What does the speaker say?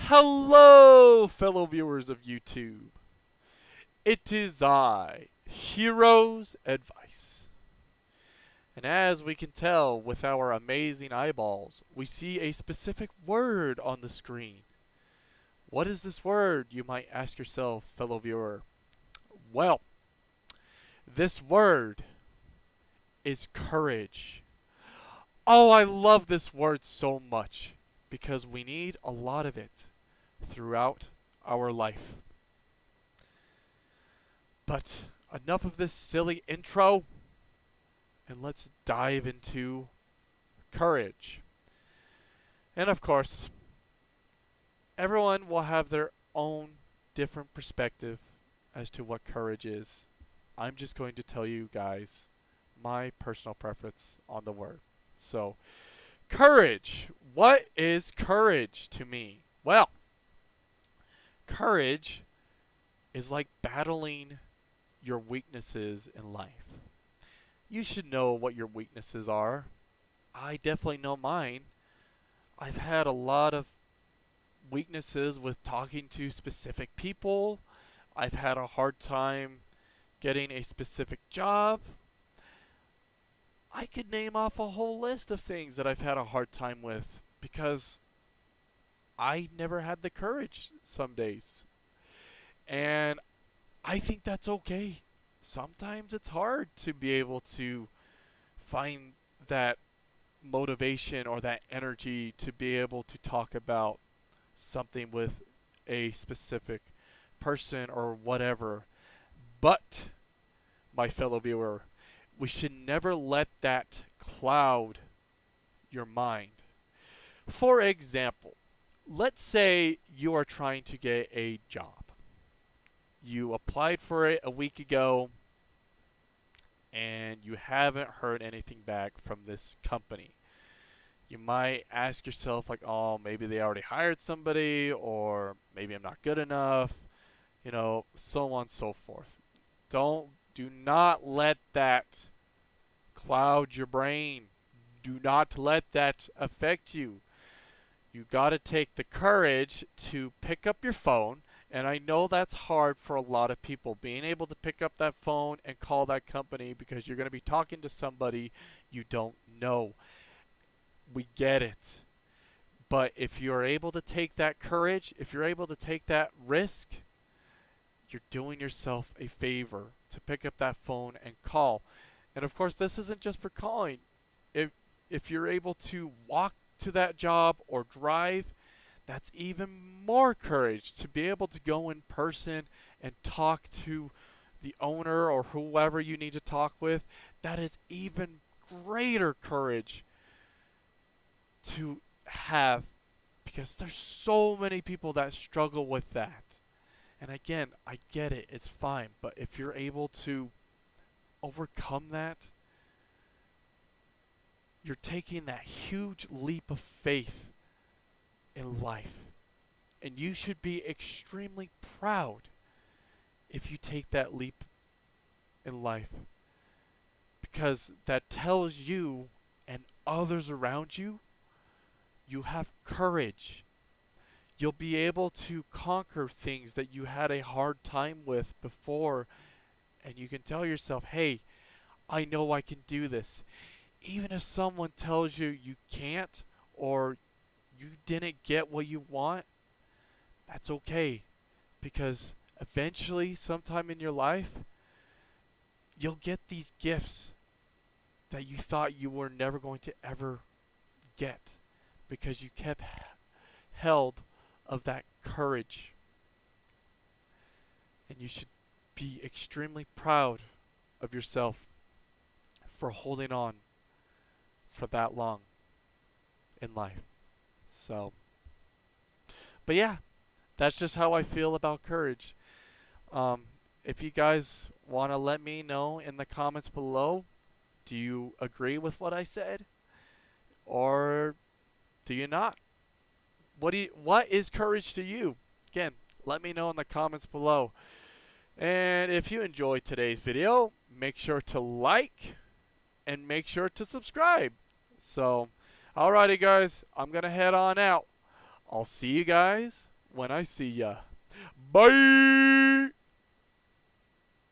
Hello, fellow viewers of YouTube. It is I, Heroes Advice. And as we can tell with our amazing eyeballs, we see a specific word on the screen. What is this word, you might ask yourself, fellow viewer? Well, this word is courage. Oh, I love this word so much because we need a lot of it throughout our life. But enough of this silly intro, and let's dive into courage. And of course, everyone will have their own different perspective as to what courage is. I'm just going to tell you guys my personal preference on the word. So, courage. What is courage to me? Well, courage is like battling your weaknesses in life. You should know what your weaknesses are. I definitely know mine. I've had a lot of weaknesses with talking to specific people. I've had a hard time getting a specific job. I could name off a whole list of things that I've had a hard time with because I never had the courage some days. And I think that's okay. Sometimes it's hard to be able to find that motivation or that energy to be able to talk about something with a specific person or whatever. But, my fellow viewer, we should never let that cloud your mind. For example, let's say you are trying to get a job. You applied for it a week ago and you haven't heard anything back from this company. You might ask yourself, like, oh, maybe they already hired somebody, or maybe I'm not good enough, so on and so forth. Do not let that cloud your brain. Do not let that affect you. You got to take the courage to pick up your phone. And I know that's hard for a lot of people, being able to pick up that phone and call that company because you're going to be talking to somebody you don't know. We get it. But if you're able to take that courage, if you're able to take that risk, you're doing yourself a favor to pick up that phone and call. And of course, this isn't just for calling. If if you're able to walk to that job or drive, that's even more courage to be able to go in person and talk to the owner or whoever you need to talk with. That is even greater courage to have because there's so many people that struggle with that. And again, I get it, it's fine, but if you're able to overcome that, you're taking that huge leap of faith in life. And you should be extremely proud if you take that leap in life because that tells you and others around you you have courage. You'll be able to conquer things that you had a hard time with before, and you can tell yourself, hey, I know I can do this. Even if someone tells you you can't or you didn't get what you want, that's okay because eventually, sometime in your life, you'll get these gifts that you thought you were never going to ever get because you kept held of that courage. And you should be extremely proud of yourself for holding on for that long in life. So, but yeah, that's just how I feel about courage. If you guys want to let me know in the comments below, do you agree with what I said? Or do you not? What is courage to you? Again, let me know in the comments below. And if you enjoyed today's video, make sure to like and make sure to subscribe. So, alrighty guys, I'm going to head on out. I'll see you guys when I see ya. Bye!